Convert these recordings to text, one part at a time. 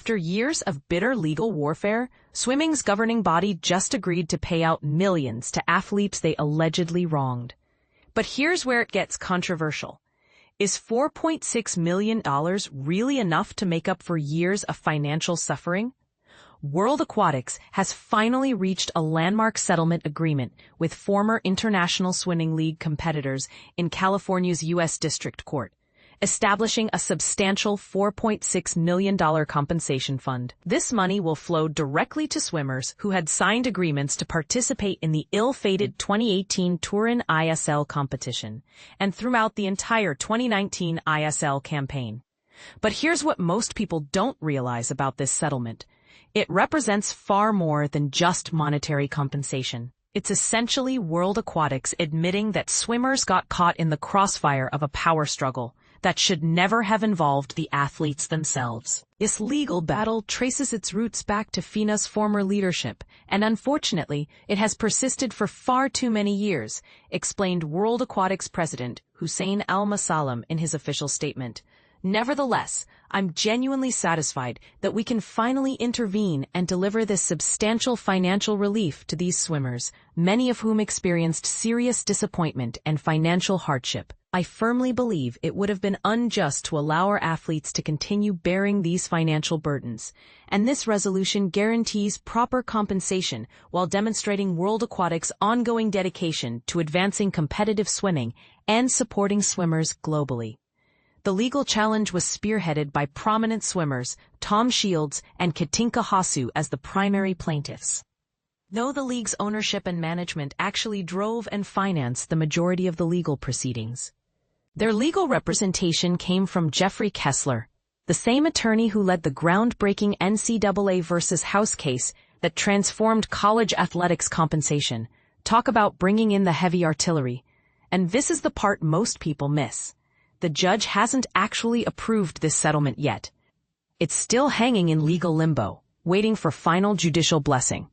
After years of bitter legal warfare, swimming's governing body just agreed to pay out millions to athletes they allegedly wronged. But here's where it gets controversial. Is $4.6 million really enough to make up for years of financial suffering? World Aquatics has finally reached a landmark settlement agreement with former International Swimming League competitors in California's U.S. District Court, establishing a substantial $4.6 million compensation fund. This money will flow directly to swimmers who had signed agreements to participate in the ill-fated 2018 Turin ISL competition and throughout the entire 2019 ISL campaign. But here's what most people don't realize about this settlement. It represents far more than just monetary compensation. It's essentially World Aquatics admitting that swimmers got caught in the crossfire of a power struggle that should never have involved the athletes themselves. This legal battle traces its roots back to FINA's former leadership, and unfortunately, it has persisted for far too many years, explained World Aquatics president Hussein Al-Masalam in his official statement. Nevertheless, I'm genuinely satisfied that we can finally intervene and deliver this substantial financial relief to these swimmers, many of whom experienced serious disappointment and financial hardship. I firmly believe it would have been unjust to allow our athletes to continue bearing these financial burdens, and this resolution guarantees proper compensation while demonstrating World Aquatics' ongoing dedication to advancing competitive swimming and supporting swimmers globally. The legal challenge was spearheaded by prominent swimmers Tom Shields and Katinka Hasu as the primary plaintiffs. Though the league's ownership and management actually drove and financed the majority of the legal proceedings, their legal representation came from Jeffrey Kessler, the same attorney who led the groundbreaking NCAA versus House case that transformed college athletics compensation. Talk about bringing in the heavy artillery. And this is the part most people miss. The judge hasn't actually approved this settlement yet. It's still hanging in legal limbo, waiting for final judicial blessing.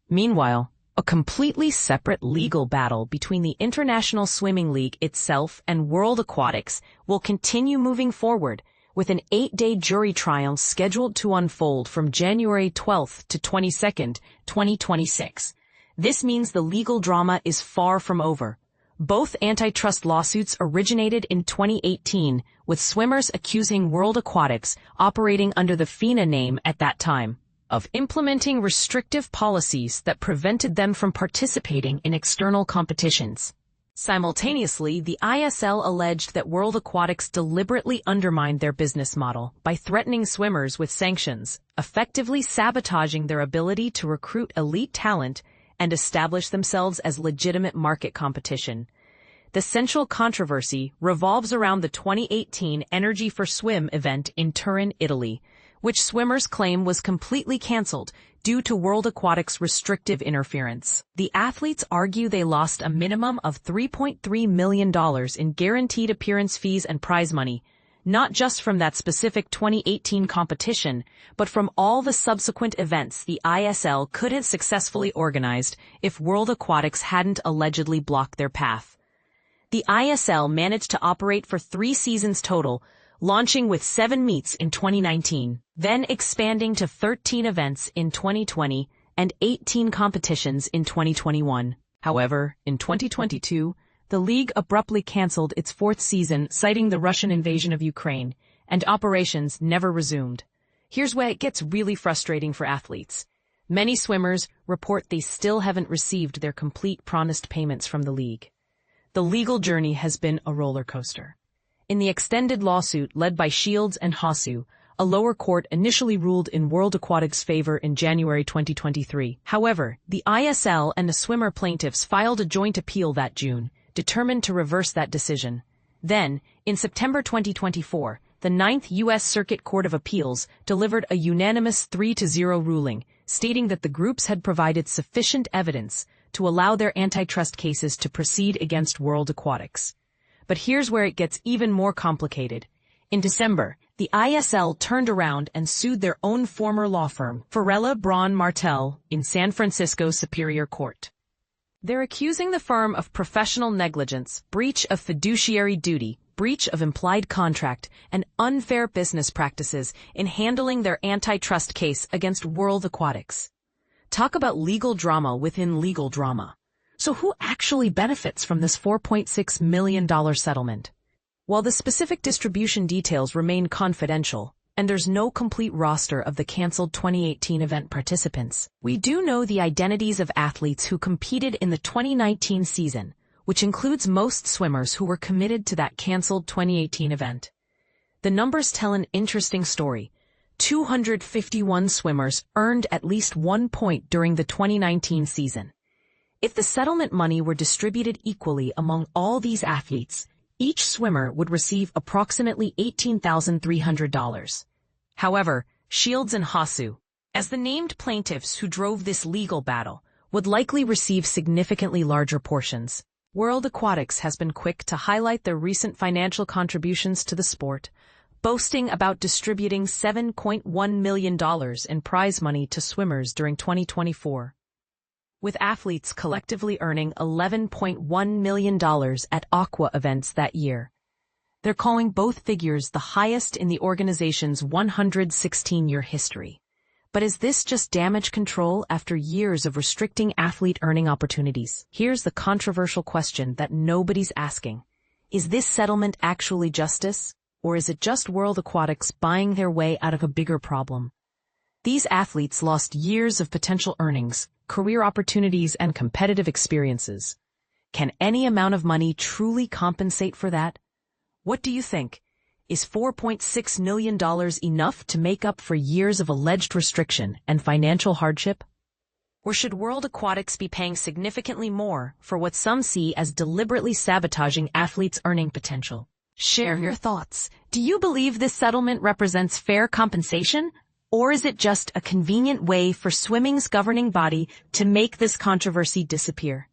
Meanwhile, a completely separate legal battle between the International Swimming League itself and World Aquatics will continue moving forward, with an 8-day jury trial scheduled to unfold from January 12th to 22nd, 2026. This means the legal drama is far from over. Both antitrust lawsuits originated in 2018, with swimmers accusing World Aquatics, operating under the FINA name at that time, of implementing restrictive policies that prevented them from participating in external competitions. Simultaneously, the ISL alleged that World Aquatics deliberately undermined their business model by threatening swimmers with sanctions, effectively sabotaging their ability to recruit elite talent and establish themselves as legitimate market competition. The central controversy revolves around the 2018 Energy for Swim event in Turin, Italy, which swimmers claim was completely canceled due to World Aquatics' restrictive interference. The athletes argue they lost a minimum of $3.3 million in guaranteed appearance fees and prize money, not just from that specific 2018 competition, but from all the subsequent events the ISL could have successfully organized if World Aquatics hadn't allegedly blocked their path. The ISL managed to operate for 3 seasons total, launching with 7 meets in 2019, then expanding to 13 events in 2020 and 18 competitions in 2021. However, in 2022, the league abruptly canceled its 4th season, citing the Russian invasion of Ukraine, and operations never resumed. Here's where it gets really frustrating for athletes. Many swimmers report they still haven't received their complete promised payments from the league. The legal journey has been a roller coaster. In the extended lawsuit led by Shields and Hasu, a lower court initially ruled in World Aquatics' favor in January 2023. However, the ISL and the swimmer plaintiffs filed a joint appeal that June, determined to reverse that decision. Then, in September 2024, the 9th U.S. Circuit Court of Appeals delivered a unanimous 3-0 ruling, stating that the groups had provided sufficient evidence to allow their antitrust cases to proceed against World Aquatics. But here's where it gets even more complicated. In December, the ISL turned around and sued their own former law firm, Farella Braun Martel, in San Francisco Superior Court. They're accusing the firm of professional negligence, breach of fiduciary duty, breach of implied contract and unfair business practices in handling their antitrust case against World Aquatics. Talk about legal drama within legal drama. So who actually benefits from this $4.6 million settlement? While the specific distribution details remain confidential, and there's no complete roster of the canceled 2018 event participants, we do know the identities of athletes who competed in the 2019 season, which includes most swimmers who were committed to that canceled 2018 event. The numbers tell an interesting story. 251 swimmers earned at least 1 point during the 2019 season. If the settlement money were distributed equally among all these athletes, each swimmer would receive approximately $18,300. However, Shields and Hasu, as the named plaintiffs who drove this legal battle, would likely receive significantly larger portions. World Aquatics has been quick to highlight their recent financial contributions to the sport, boasting about distributing $7.1 million in prize money to swimmers during 2024. With athletes collectively earning $11.1 million at aqua events that year. They're calling both figures the highest in the organization's 116-year history. But is this just damage control after years of restricting athlete earning opportunities? Here's the controversial question that nobody's asking. Is this settlement actually justice, or is it just World Aquatics buying their way out of a bigger problem? These athletes lost years of potential earnings, career opportunities, and competitive experiences. Can any amount of money truly compensate for that? What do you think? Is $4.6 million enough to make up for years of alleged restriction and financial hardship? Or should World Aquatics be paying significantly more for what some see as deliberately sabotaging athletes' earning potential? Share your thoughts. Do you believe this settlement represents fair compensation? Or is it just a convenient way for swimming's governing body to make this controversy disappear?